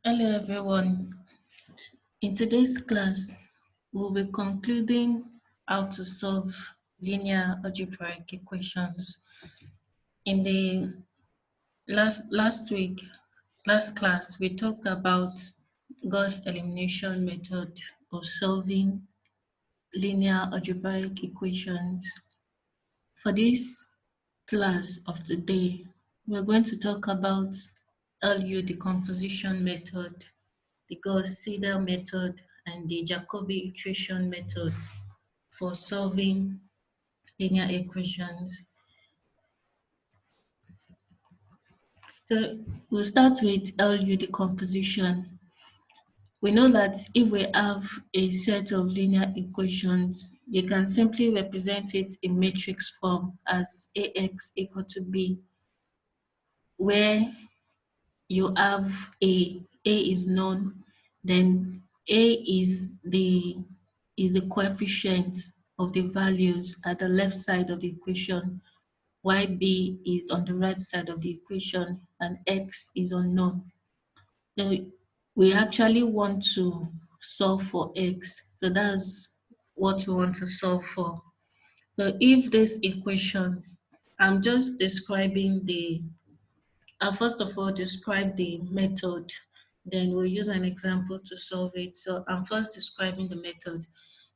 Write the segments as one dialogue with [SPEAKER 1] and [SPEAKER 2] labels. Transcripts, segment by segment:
[SPEAKER 1] Hello everyone. In today's class, we'll be concluding how to solve linear algebraic equations. In the last class, we talked about Gauss elimination method of solving linear algebraic equations. For this class of today, we're going to talk about LU decomposition method, the Gauss-Seidel method, and the Jacobi Iteration method for solving linear equations. So we'll start with LU decomposition. We know that if we have a set of linear equations, you can simply represent it in matrix form as AX equal to B, where you have A is known, then A is the coefficient of the values at the left side of the equation, while B is on the right side of the equation, and X is unknown. Now, we actually want to solve for X, so that's what we want to solve for. So if this equation, I'm just describing I'll first of all describe the method, then we'll use an example to solve it. So I'm first describing the method.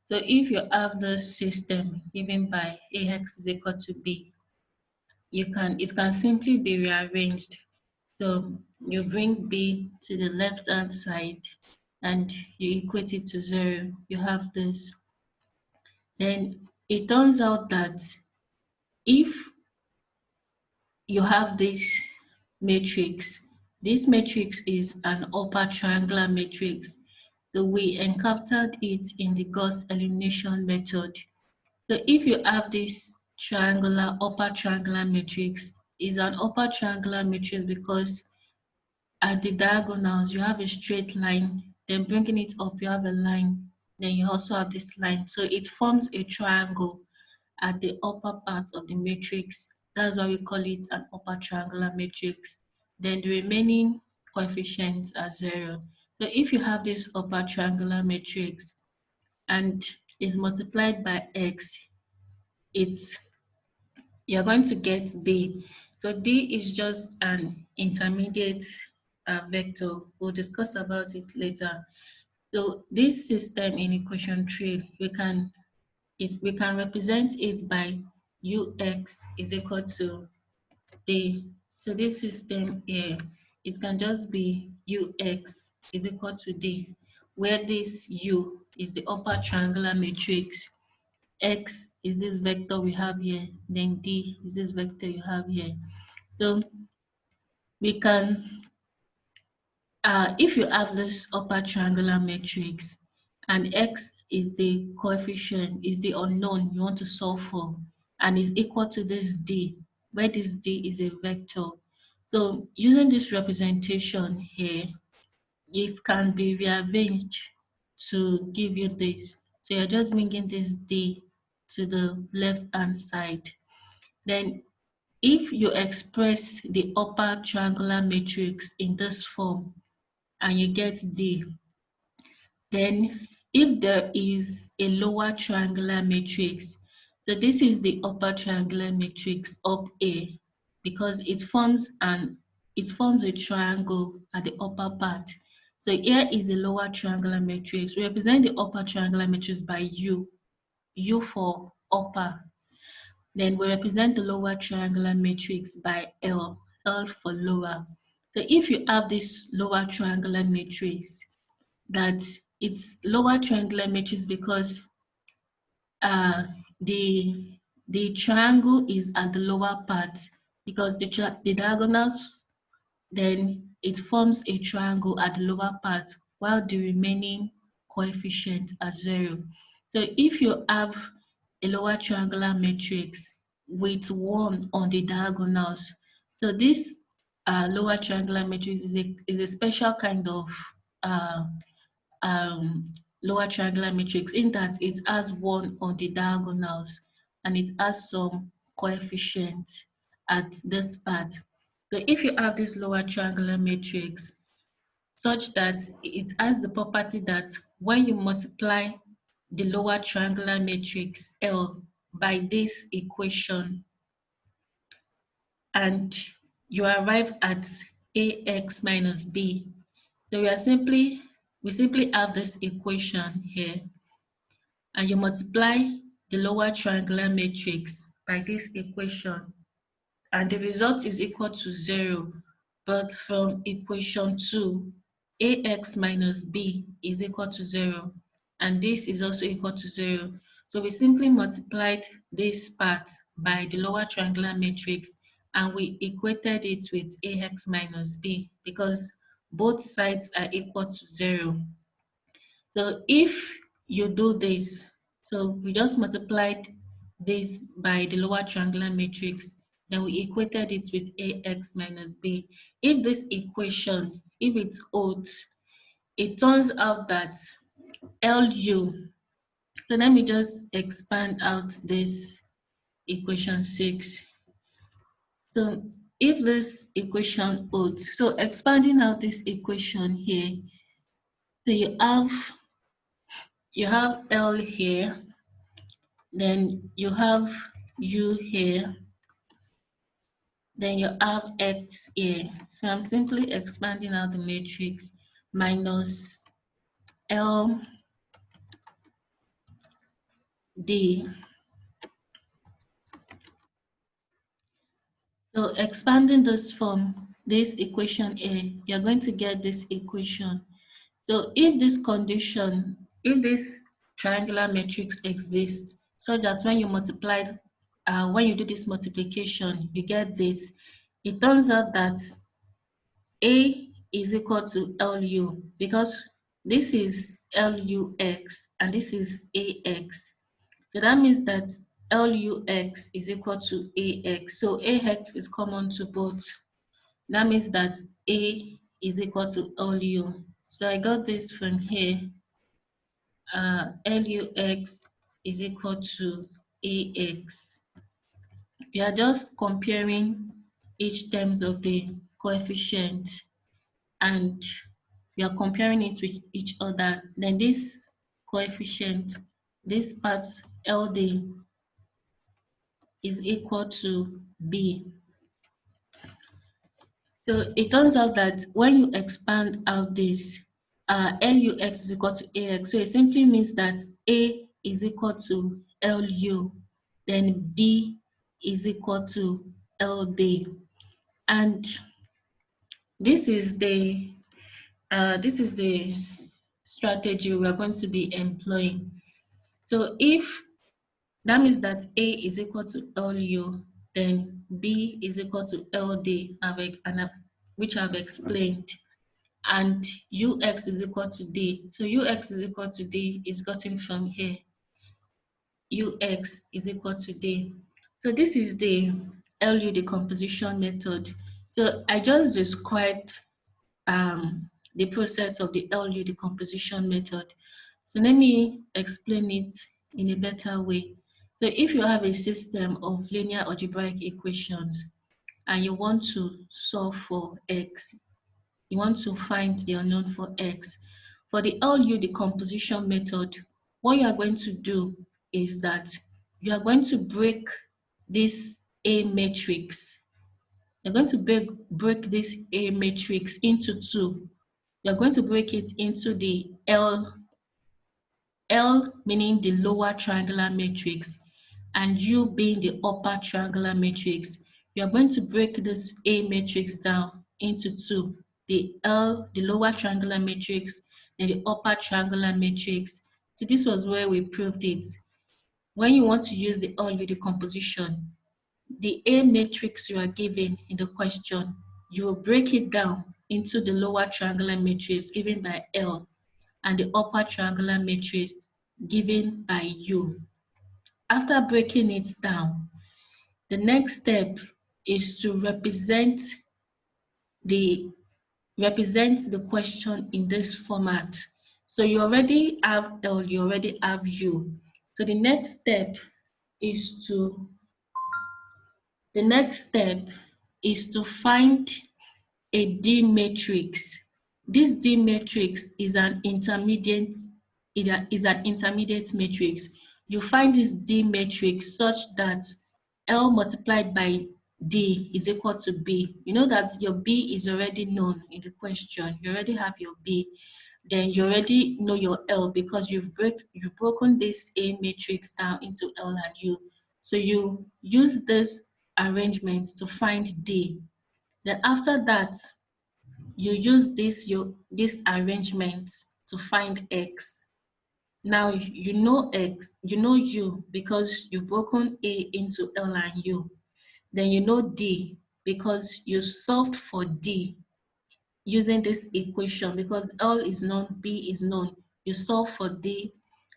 [SPEAKER 1] So if you have this system given by AX is equal to B, it can simply be rearranged. So you bring B to the left hand side and you equate it to 0. You have this. Then it turns out that if you have this matrix is an upper triangular matrix. So we encountered it in the Gauss elimination method. So if you have this upper triangular matrix, is an upper triangular matrix because at the diagonals you have a straight line, then bringing it up you have a line, then you also have this line. So it forms a triangle at the upper part of the matrix. That's why we call it an upper triangular matrix. Then the remaining coefficients are 0. So if you have this upper triangular matrix and is multiplied by X, you're going to get D. So D is just an intermediate vector. We'll discuss about it later. So this system in equation 3, we can represent it by Ux is equal to D. So this system here, it can just be Ux is equal to D, where this U is the upper triangular matrix, X is this vector we have here, then D is this vector you have here. So we can, if you have this upper triangular matrix and X is the coefficient, is the unknown you want to solve for, and is equal to this D, where this D is a vector. So using this representation here, it can be rearranged to give you this. So you're just bringing this D to the left hand side. Then if you express the upper triangular matrix in this form and you get D, then if there is a lower triangular matrix, so this is the upper triangular matrix up A, because it forms a triangle at the upper part. So here is a lower triangular matrix. We represent the upper triangular matrix by U for upper. Then we represent the lower triangular matrix by L for lower. So if you have this lower triangular matrix, that it's lower triangular matrix because the triangle is at the lower part, because the diagonals, then it forms a triangle at the lower part while the remaining coefficients are 0. So if you have a lower triangular matrix with 1 on the diagonals, so this lower triangular matrix is a special kind of lower triangular matrix in that it has 1 on the diagonals and it has some coefficients at this part. So if you have this lower triangular matrix such that it has the property that when you multiply the lower triangular matrix L by this equation and you arrive at AX minus B. So we simply have this equation here and you multiply the lower triangular matrix by this equation and the result is equal to 0. But from equation 2, ax minus b is equal to 0, and this is also equal to 0. So we simply multiplied this part by the lower triangular matrix, and we equated it with ax minus b because both sides are equal to 0. So if you do this, so we just multiplied this by the lower triangular matrix, then we equated it with ax minus b. If this equation, if it holds, it turns out that LU, so let me just expand out this equation 6. So if this equation holds, so expanding out this equation here, so you have L here, then you have U here, then you have X here. So I'm simply expanding out the matrix minus L D. So expanding this from this equation A, you're going to get this equation. So if this condition, if this triangular matrix exists, so that when you multiply, when you do this multiplication, you get this. It turns out that A is equal to LU because this is LUX and this is AX. So that means that LUX is equal to AX. So AX is common to both. That means that A is equal to LU. So I got this from here. LUX is equal to AX. We are just comparing each terms of the coefficient and we are comparing it with each other. Then this coefficient, this part LD is equal to B. So it turns out that when you expand out this, LUX is equal to AX. So it simply means that A is equal to LU, then B is equal to LD. And this is the strategy we're going to be employing. So if that means that A is equal to LU, then B is equal to LD, which I've explained, and UX is equal to D. So UX is equal to D is gotten from here. UX is equal to D. So this is the LU decomposition method. So I just described the process of the LU decomposition method. So let me explain it in a better way. So if you have a system of linear algebraic equations and you want to solve for X, you want to find the unknown for X. For the LU decomposition method, what you are going to do is that you are going to break this A matrix. You're going to break this A matrix into two. You're going to break it into the L meaning the lower triangular matrix, and U being the upper triangular matrix. You are going to break this A matrix down into two, the lower triangular matrix, and the upper triangular matrix. So this was where we proved it. When you want to use the LU decomposition, the A matrix you are given in the question, you will break it down into the lower triangular matrix given by L and the upper triangular matrix given by U. After breaking it down, the next step is to represent the question in this format. So you already have L, you already have U. So the next step is to find a D matrix This D matrix is an intermediate matrix. You find this D matrix such that L multiplied by D is equal to B. You know that your B is already known in the question. You already have your B. Then you already know your L because you've broken this A matrix down into L and U. So you use this arrangement to find D. Then after that, you use this arrangement to find X. Now you know X, you know U because you've broken A into L and U. Then you know D because you solved for D using this equation because L is known, B is known. You solve for D,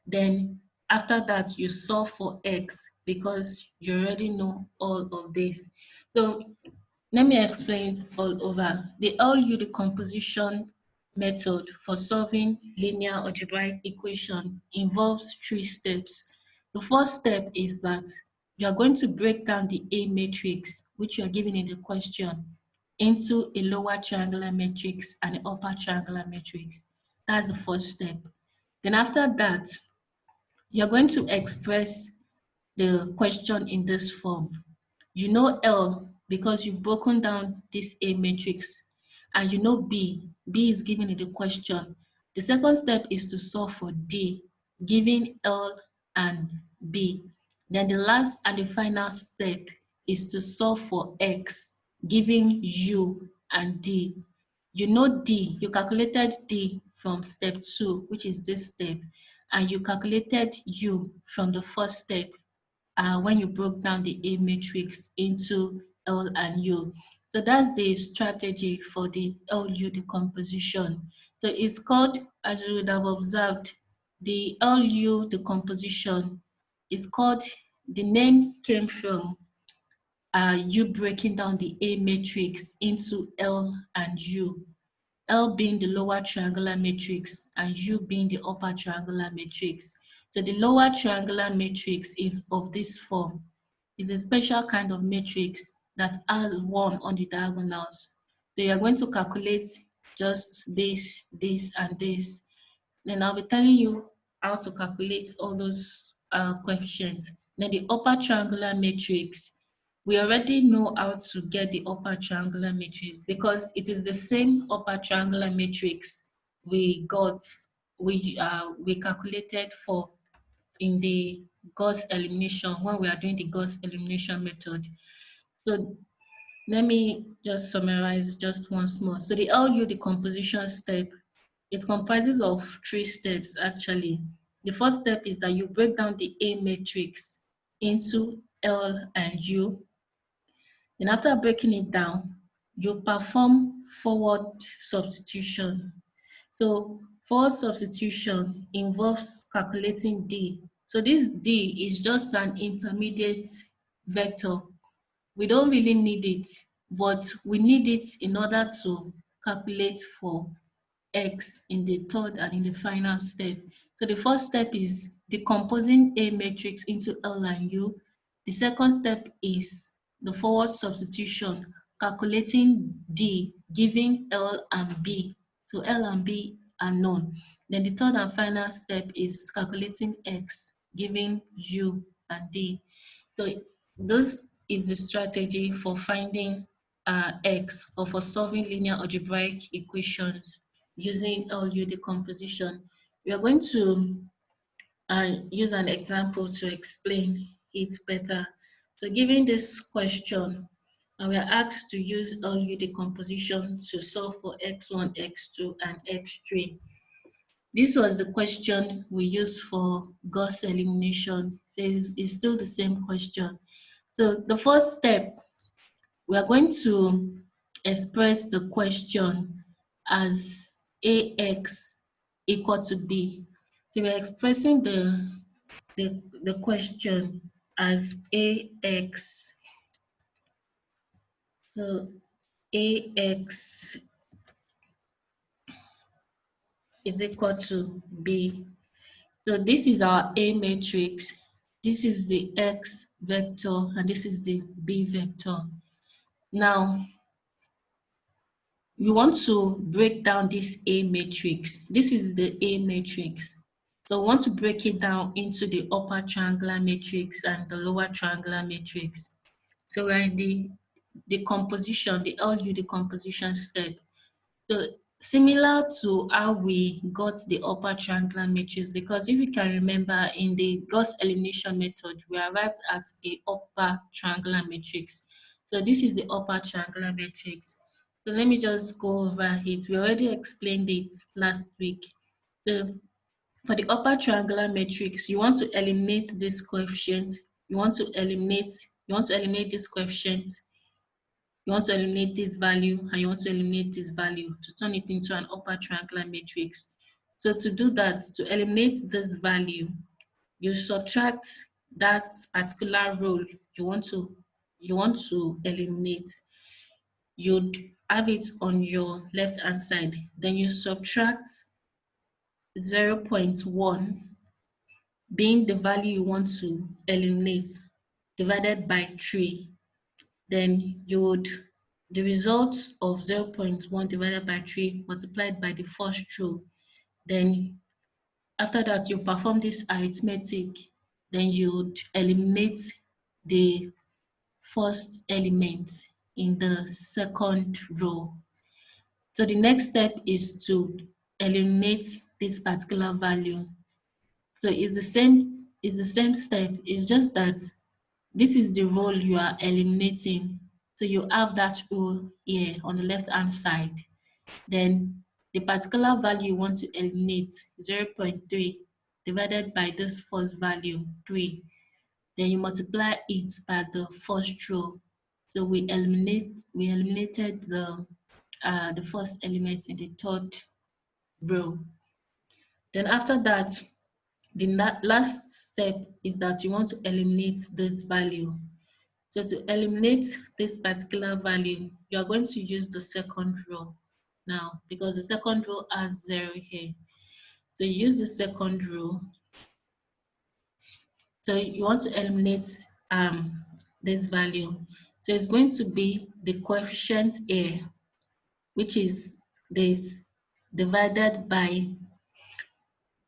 [SPEAKER 1] then after that you solve for X because you already know all of this. So let me explain it all over. The LU decomposition method for solving linear algebraic equation involves 3 steps. The first step is that you are going to break down the A matrix, which you are given in the question, into a lower triangular matrix and an upper triangular matrix. That's the first step. Then after that, you're going to express the question in this form. You know L because you've broken down this A matrix, and you know B. B is given in the question. The second step is to solve for D, giving L and B. Then the last and the final step is to solve for X, giving U and D. You know D, you calculated D from step 2, which is this step, and you calculated U from the first step, when you broke down the A matrix into L and U. So that's the strategy for the LU decomposition. So it's called, as you would have observed, the LU decomposition is called, the name came from you breaking down the A matrix into L and U. L being the lower triangular matrix and U being the upper triangular matrix. So the lower triangular matrix is of this form. It's a special kind of matrix that has 1 on the diagonals. So you're going to calculate just this, this, and this. Then I'll be telling you how to calculate all those coefficients. Then the upper triangular matrix, we already know how to get the upper triangular matrix because it is the same upper triangular matrix we got, we calculated for in the Gauss elimination when we are doing the Gauss elimination method. So let me just summarize just once more. So the LU decomposition step, it comprises of 3 steps actually. The first step is that you break down the A matrix into L and U. And after breaking it down, you perform forward substitution. So forward substitution involves calculating D. So this D is just an intermediate vector. We don't really need it, but we need it in order to calculate for X in the third and in the final step. So the first step is decomposing A matrix into L and U. The second step is the forward substitution, calculating D, giving L and B. So L and B are known. Then the third and final step is calculating X, giving U and D. So this is the strategy for finding X, or for solving linear algebraic equations using LU decomposition. We are going to use an example to explain it better. So given this question, we are asked to use LU decomposition to solve for x1, x2, and x3. This was the question we used for Gauss elimination. So it's still the same question. So the first step, we are going to express the question as AX equal to B. So we're expressing the question as AX. So AX is equal to B. So this is our A matrix. This is the X vector, and this is the B vector. Now, we want to break down this A matrix. This is the A matrix. So we want to break it down into the upper triangular matrix and the lower triangular matrix. So we're in the decomposition, the LU decomposition step. So similar to how we got the upper triangular matrix, because if you can remember in the Gauss elimination method, we arrived at a upper triangular matrix. So this is the upper triangular matrix. So let me just go over it. We already explained it last week. So for the upper triangular matrix, you want to eliminate this coefficient. You want to eliminate this coefficient. You want to eliminate this value, and you want to eliminate this value to turn it into an upper triangular matrix. So to do that, to eliminate this value, you subtract that particular row you want to eliminate. You'd have it on your left hand side. Then you subtract 0.1 being the value you want to eliminate divided by 3. Then you would, the result of 0.1 divided by 3 multiplied by the first row. Then after that, you perform this arithmetic. Then you would eliminate the first element in the second row. So the next step is to eliminate this particular value. So it's the same step. It's just that this is the row you are eliminating. So you have that row here on the left hand side. Then the particular value you want to eliminate, 0.3 divided by this first value, 3. Then you multiply it by the first row. So we eliminated the first element in the third row. Then after that, the last step is that you want to eliminate this value. So to eliminate this particular value, you are going to use the second row now, because the second row has 0 here. So you use the second row. So you want to eliminate this value. So it's going to be the coefficient here, which is this divided by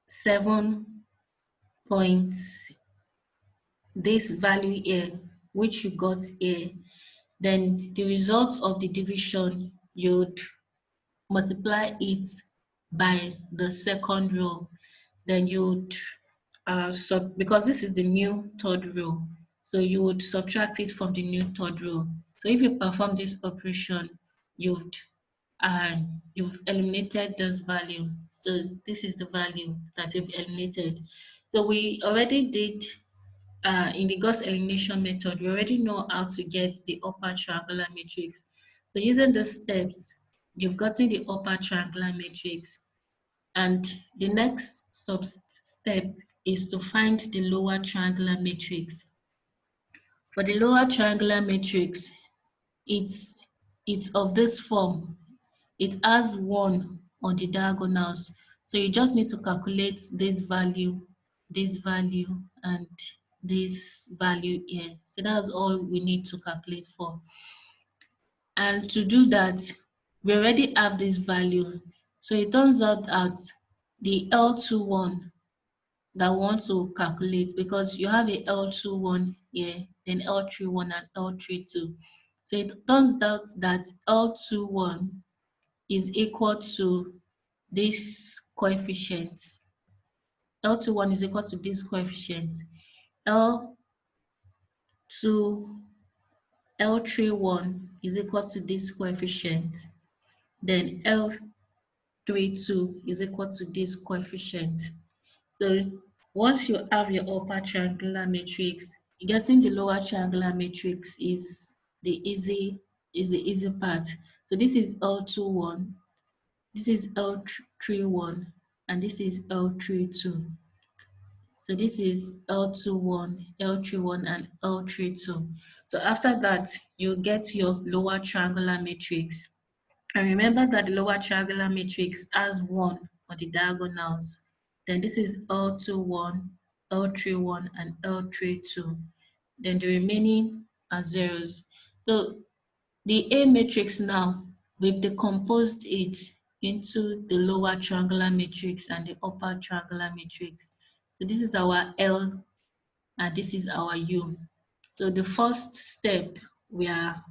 [SPEAKER 1] 7 points, this value here, which you got here. Then the result of the division, you'd multiply it by the second row. Then you'd because this is the new third row, so you would subtract it from the new third row. So if you perform this operation, you've eliminated this value. So this is the value that you've eliminated. So we already did in the Gauss elimination method, we already know how to get the upper triangular matrix. So using the steps, you've gotten the upper triangular matrix. And the next step is to find the lower triangular matrix. For the lower triangular matrix, it's of this form. It has 1 on the diagonals. So you just need to calculate this value, and this value here. So that's all we need to calculate for. And to do that, we already have this value. So it turns out that the L21 that we want to calculate, because you have a L21 here, then L31 and L32. So it turns out that L21 is equal to this coefficient. L21 is equal to this coefficient. L2, L31 is equal to this coefficient. Then L32 is equal to this coefficient. So once you have your upper triangular matrix, getting the lower triangular matrix is the easy part. So this is L21, this is L31, and this is L32. So this is L21, L31, and L32. So after that, you get your lower triangular matrix. And remember that the lower triangular matrix has 1 on the diagonals. Then this is L21, L31, and L32. Then the remaining are zeros. So the A matrix now, we've decomposed it into the lower triangular matrix and the upper triangular matrix. So this is our L and this is our U. So the first step, we are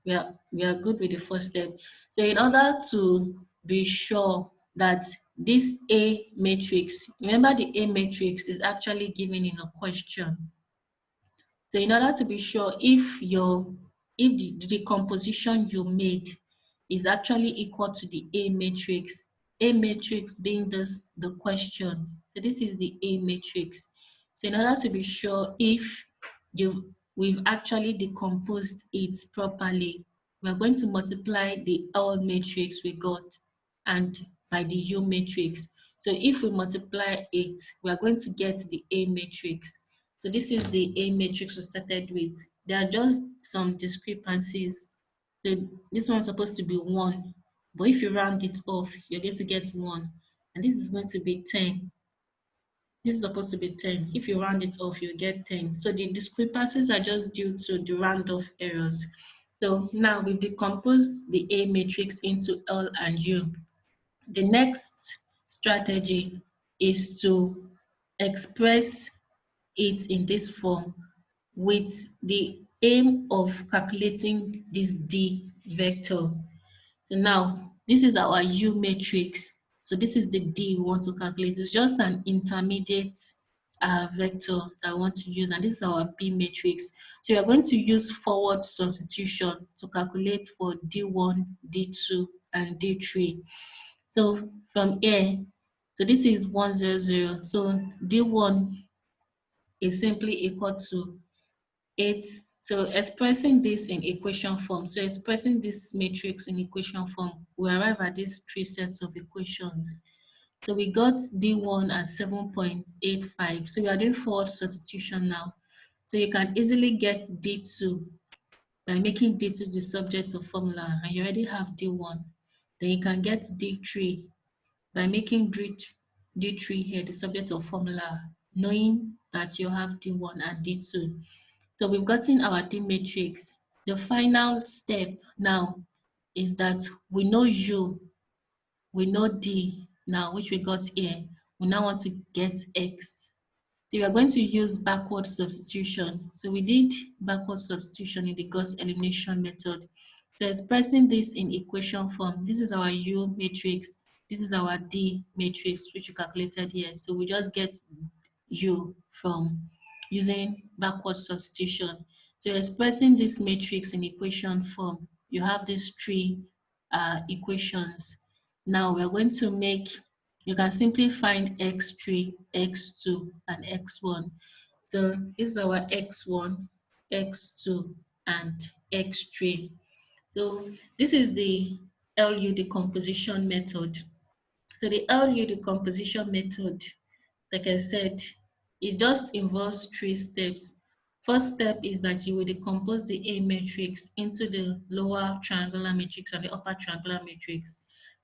[SPEAKER 1] good with the first step. So in order to be sure that this A matrix, remember the A matrix is actually given in a question. So in order to be sure if the decomposition you made is actually equal to the A matrix being the question. So this is the A matrix. So in order to be sure if we've actually decomposed it properly, we're going to multiply the L matrix we got and by the U matrix. So if we multiply it, we're going to get the A matrix. So this is the A matrix we started with. There are just some discrepancies. So this one's supposed to be 1, but if you round it off, you're going to get 1. And this is going to be 10. This is supposed to be 10. If you round it off, you get 10. So the discrepancies are just due to the round off errors. So now we've decomposed the A matrix into L and U. The next strategy is to express it in this form with the aim of calculating this D vector. So now, this is our U matrix. So this is the D we want to calculate. It's just an intermediate vector that I want to use, and this is our B matrix. So we are going to use forward substitution to calculate for D1, D2, and D3. So from here, so this is 100. So D1 is simply equal to 8. So expressing this in equation form, so expressing this matrix in equation form, we arrive at these 3 sets of equations. So we got D1 at 7.85. So we are doing forward substitution now. So you can easily get D2 by making D2 the subject of formula, and you already have D1. Then you can get D3 by making D3 here the subject of formula, knowing that you have D1 and D2. So we've gotten our D matrix. The final step now is that we know U, we know D now, which we got here. We now want to get X. So we are going to use backward substitution. So we did backward substitution in the Gauss elimination method. So expressing this in equation form, this is our U matrix, this is our D matrix, which we calculated here. So we just get U from using backward substitution. So expressing this matrix in equation form, you have these 3 equations. Now we're going to make, you can simply find x3, x2, and x1. So this is our x1, x2, and x3. So this is the LU decomposition method. So the LU decomposition method, like I said, it just involves 3 steps. First step is that you will decompose the A matrix into the lower triangular matrix and the upper triangular matrix.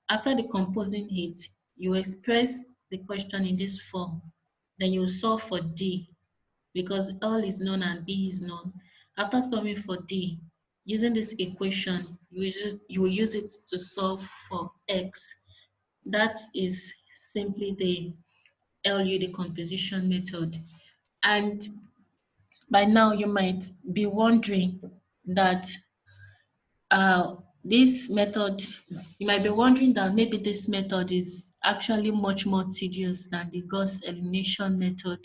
[SPEAKER 1] After decomposing it, you express the question in this form. Then you solve for D because L is known and B is known. After solving for D, using this equation, you will use it to solve for X. That is simply the LU decomposition method. And by now you might be wondering that this method, you might be wondering that maybe this method is actually much more tedious than the Gauss elimination method.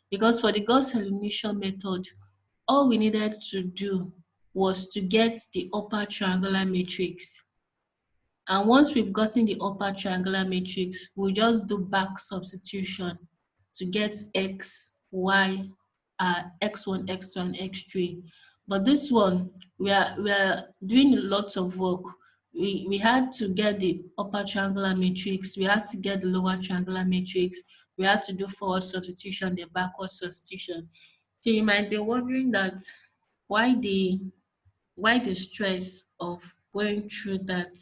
[SPEAKER 1] Because for the Gauss elimination method, all we needed to do was to get the upper triangular matrix. And once we've gotten the upper triangular matrix, we'll just do back substitution to get x, y, x1, x2, and x3. But this one, we are doing lots of work. We had to get the upper triangular matrix, we had to get the lower triangular matrix, we had to do forward substitution, the backward substitution. So you might be wondering that why the stress of going through that,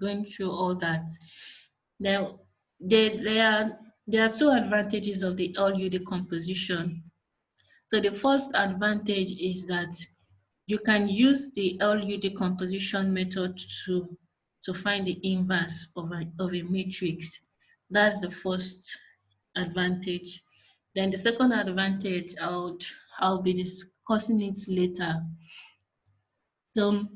[SPEAKER 1] going through all that. Now, there are 2 advantages of the LU decomposition. So the first advantage is that you can use the LU decomposition method to find the inverse of a matrix. That's the first advantage. Then the second advantage, I'll be discussing it later. So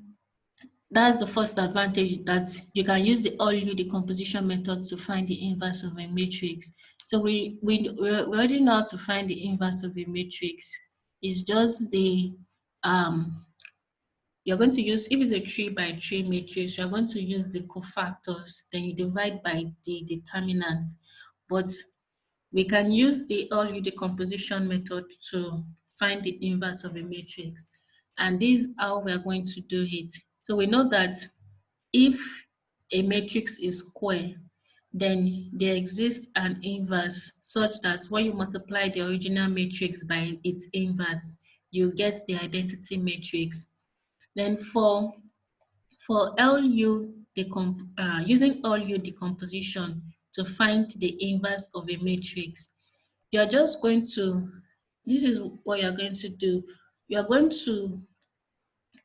[SPEAKER 1] that's the first advantage, that you can use the LU decomposition method to find the inverse of a matrix. So we already know how to find the inverse of a matrix. It's just the you're going to use, if it's a 3 by 3 matrix, you're going to use the cofactors, then you divide by the determinants. But we can use the LU decomposition method to find the inverse of a matrix. And this is how we're going to do it. So we know that if a matrix is square, then there exists an inverse such that when you multiply the original matrix by its inverse, you get the identity matrix. Then for using LU decomposition to find the inverse of a matrix, you're just going to, this is what you're going to do. You're going to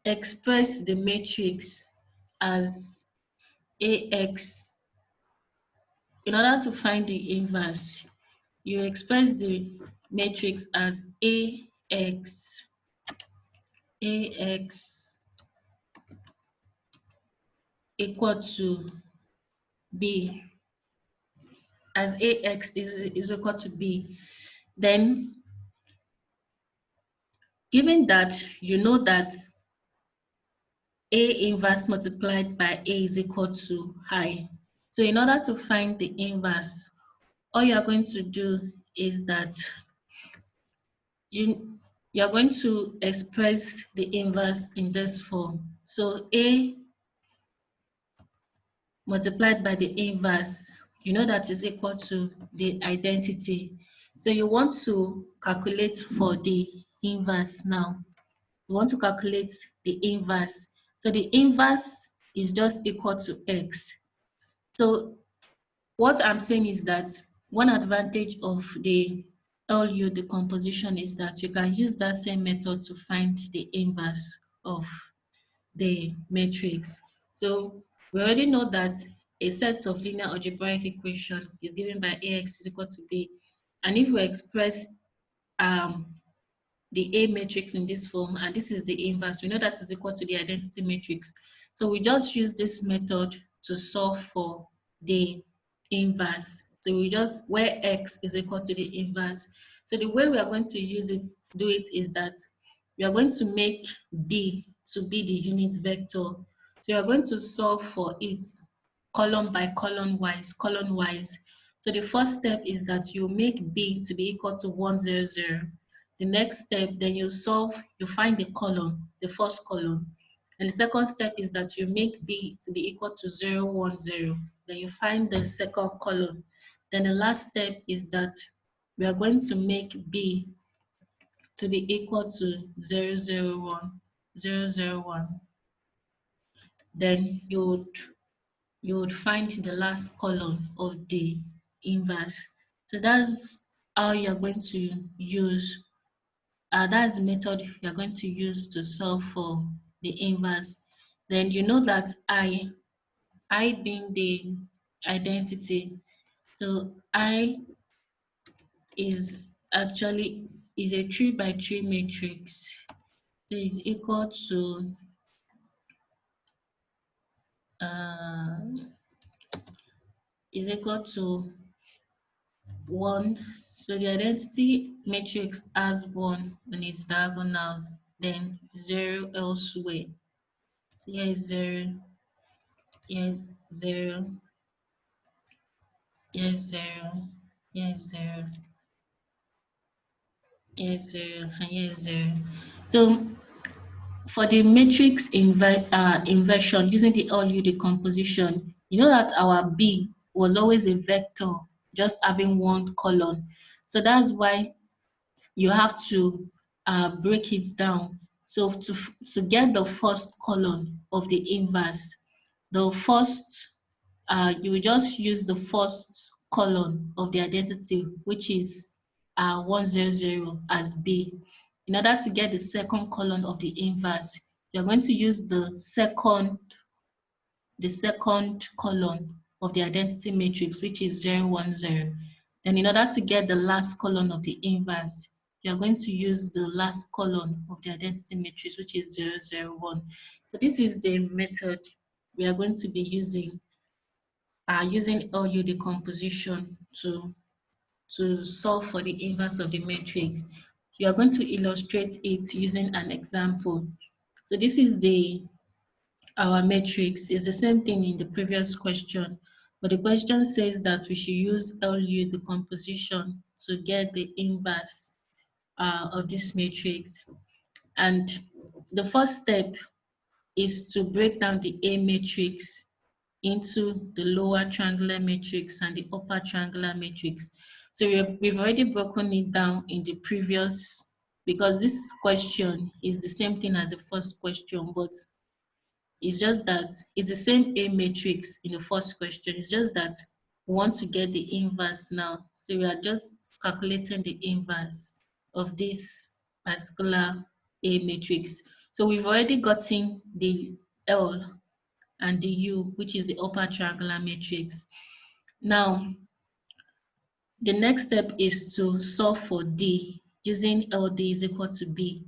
[SPEAKER 1] express the matrix as AX. In order to find the inverse, you express the matrix as AX equal to B, as AX is equal to B. Then, given that you know that A inverse multiplied by A is equal to I, so in order to find the inverse, all you're going to do is that you're going to express the inverse in this form. So A multiplied by the inverse, you know that is equal to the identity. So you want to calculate for the inverse now. You want to calculate the inverse. So the inverse is just equal to X. So what I'm saying is that one advantage of the LU decomposition is that you can use that same method to find the inverse of the matrix. So we already know that a set of linear algebraic equation is given by AX is equal to B. And if we express the A matrix in this form, and this is the inverse, we know that is equal to the identity matrix. So we just use this method to solve for the inverse. So we just, where X is equal to the inverse. So the way we are going to do it is that we are going to make B to be the unit vector. So you are going to solve for it column by column wise. So the first step is that you make B to be equal to 1, 0, 0. The next step, then you find the column, the first column. And the second step is that you make B to be equal to 0, 1, 0. Then you find the second column. Then the last step is that we are going to make B to be equal to 0, 0, 1, 0, 0, 1. Then you would find the last column of the inverse. So that's how you're going to use, that's the method you're going to use to solve for the inverse. Then you know that I being the identity, so I is actually is a 3 by 3 matrix. So is equal to is equal to 1. So the identity matrix has 1 on its diagonals, then 0 elsewhere. So here is 0, here is 0, here is 0, here is 0, here is 0, and here is 0. So for the matrix inversion using the LU decomposition, you know that our B was always a vector, just having one column. So that's why you have to break it down. So to get the first column of the inverse, the first, you will just use the first column of the identity, which is 100 as B. in order to get the second column of the inverse, you're going to use the second column of the identity matrix, which is 0, 1, 0. Then in order to get the last column of the inverse, you're going to use the last column of the identity matrix, which is 0, 0, 1. So this is the method we are going to be using LU decomposition to solve for the inverse of the matrix. You are going to illustrate it using an example. So this is our matrix. Is the same thing in the previous question, but the question says that we should use LU decomposition to get the inverse of this matrix. And the first step is to break down the A matrix into the lower triangular matrix and the upper triangular matrix. So we've already broken it down in the previous, because this question is the same thing as the first question, but it's just that it's the same A matrix in the first question. It's just that we want to get the inverse now. So we are just calculating the inverse of this particular A matrix. So we've already gotten the L and the U, which is the upper triangular matrix. Now, the next step is to solve for D using LD is equal to B.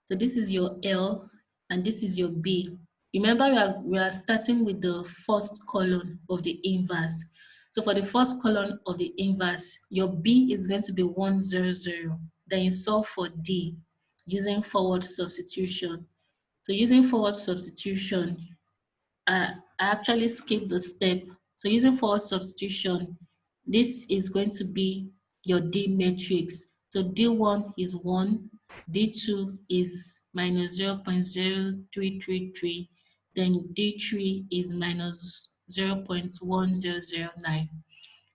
[SPEAKER 1] So this is your L and this is your B. Remember, we are starting with the first column of the inverse. So for the first column of the inverse, your B is going to be 1, 0, 0. Then you solve for D using forward substitution. So using forward substitution, I actually skipped the step. So using forward substitution, this is going to be your D matrix. So D1 is 1, D2 is minus 0.0333, then D3 is minus 0.1009.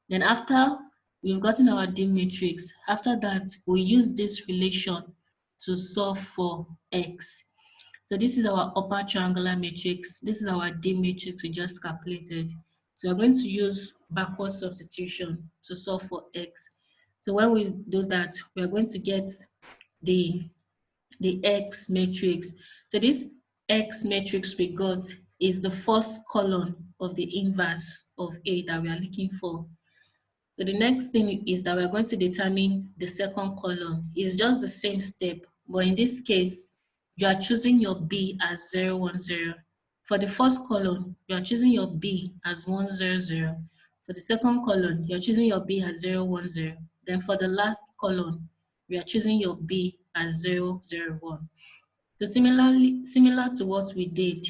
[SPEAKER 1] Then after we've gotten our D matrix, after that, we use this relation to solve for X. So this is our upper triangular matrix. This is our D matrix we just calculated. So we're going to use backward substitution to solve for X. So when we do that, we're going to get the X matrix. So this X matrix we got is the first column of the inverse of A that we are looking for. So the next thing is that we're going to determine the second column. It's just the same step, but in this case, you are choosing your B as 0, 1, 0. For the first column, you are choosing your B as 1, 0, 0. For the second column, you are choosing your B as 0, 1, 0. Then for the last column, we are choosing your B as 0, 0, 1. So similar to what we did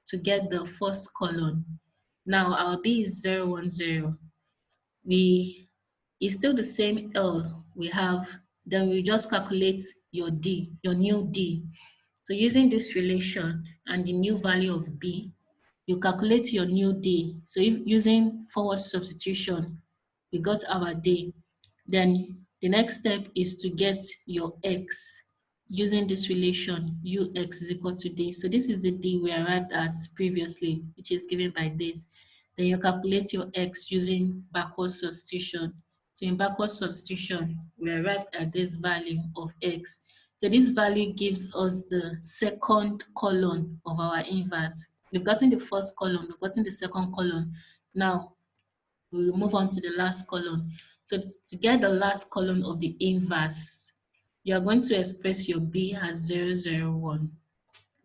[SPEAKER 1] to get the first column, now our B is 0, 1, 0. It's still the same L we have, then we just calculate your D, your new D. So using this relation and the new value of B, you calculate your new D. So if using forward substitution, we got our D. Then the next step is to get your X using this relation, UX is equal to D. So this is the D we arrived at previously, which is given by this. Then you calculate your X using backward substitution. So in backward substitution, we arrived at this value of X. So this value gives us the second column of our inverse. We've gotten the first column, we've gotten the second column. Now, we'll move on to the last column. So to get the last column of the inverse, you are going to express your B as 0, 0, 1.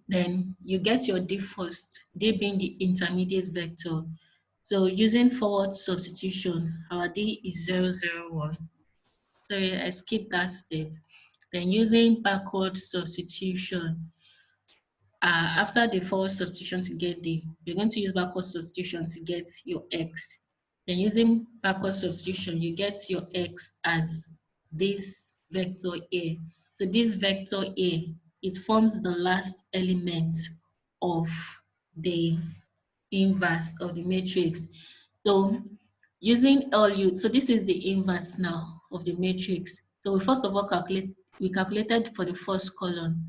[SPEAKER 1] Then you get your D first, D being the intermediate vector. So using forward substitution, our D is 0, 0, 1. Sorry, I skipped that step. Then using backward substitution, after the forward substitution to get D, you're going to use backward substitution to get your X. Then using backward substitution, you get your X as this vector A. So this vector A, it forms the last element of the inverse of the matrix. So using LU, so this is the inverse now of the matrix. So we first of all calculated for the first column,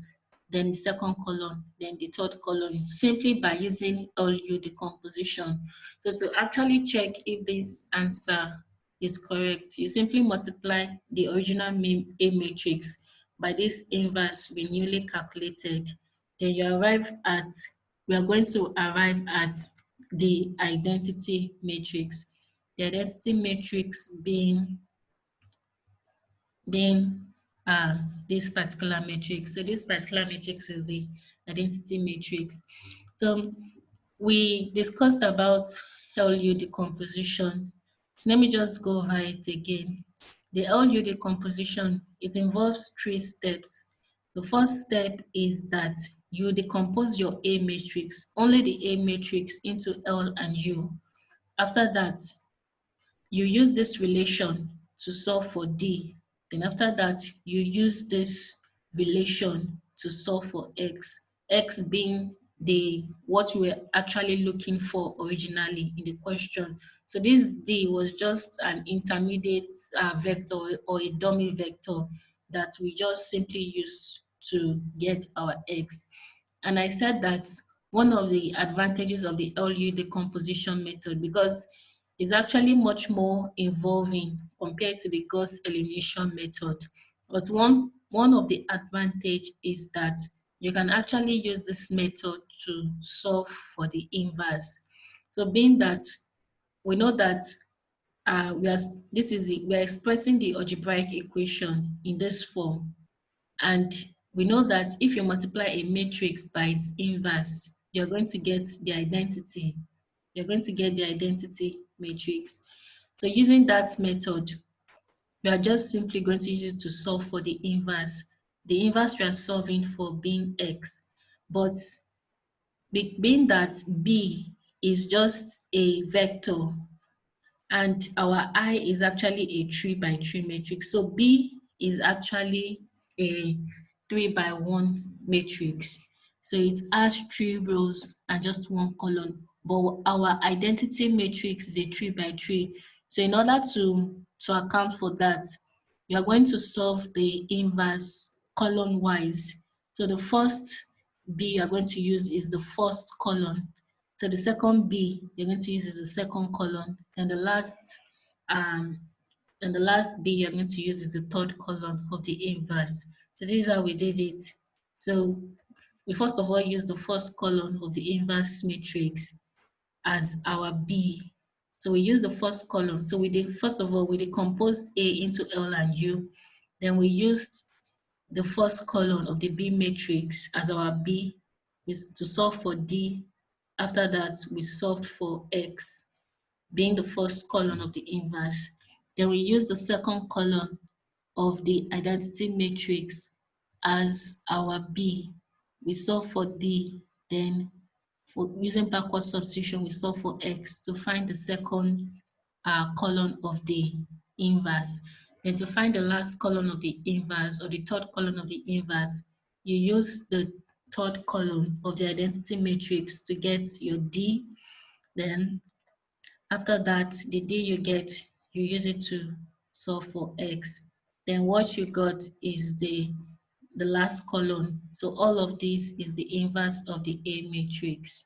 [SPEAKER 1] then the second column, then the third column, simply by using LU decomposition. So to actually check if this answer is correct, you simply multiply the original A matrix by this inverse we newly calculated, then we are going to arrive at the identity matrix. The identity matrix being this particular matrix. So this particular matrix is the identity matrix. So we discussed about LU decomposition. Let me just go over it again. The LU decomposition, it involves 3 steps. The first step is that you decompose your A matrix, only the A matrix, into L and U. After that, you use this relation to solve for D. Then after that, you use this relation to solve for X. X being what we were actually looking for originally in the question. So this D was just an intermediate vector or a dummy vector that we just simply used to get our X. And I said that one of the advantages of the LU decomposition method, because it's actually much more involving compared to the Gauss elimination method. But one of the advantage is that you can actually use this method to solve for the inverse. So being that we know that we are expressing the algebraic equation in this form, and we know that if you multiply a matrix by its inverse, you're going to get the identity. You're going to get the identity matrix. So using that method, we are just simply going to use it to solve for the inverse. The inverse we are solving for being x. But being that b is just a vector, and our I is actually a 3 by 3 matrix. So B is actually a 3 by 1 matrix. So it has 3 rows and just 1 column. But our identity matrix is a 3 by 3. So in order to account for that, you are going to solve the inverse column wise. So the first B you are going to use is the first column. So the second B you're going to use is the second column, and um, the last B you're going to use is the third column of the inverse. So this is how we did it. So we first of all use the first column of the inverse matrix as our B. So we use the first column. So first of all we decomposed A into L and U. Then we used the first column of the B matrix as our B is to solve for D. After that, we solved for X being the first column of the inverse. Then we use the second column of the identity matrix as our B. We solve for D. Then for using backward substitution, we solve for X to find the second column of the inverse. Then to find the last column of the inverse or the third column of the inverse, you use the third column of the identity matrix to get your D. Then after that, the D you get, you use it to solve for X. Then what you got is the last column. So all of this is the inverse of the A matrix.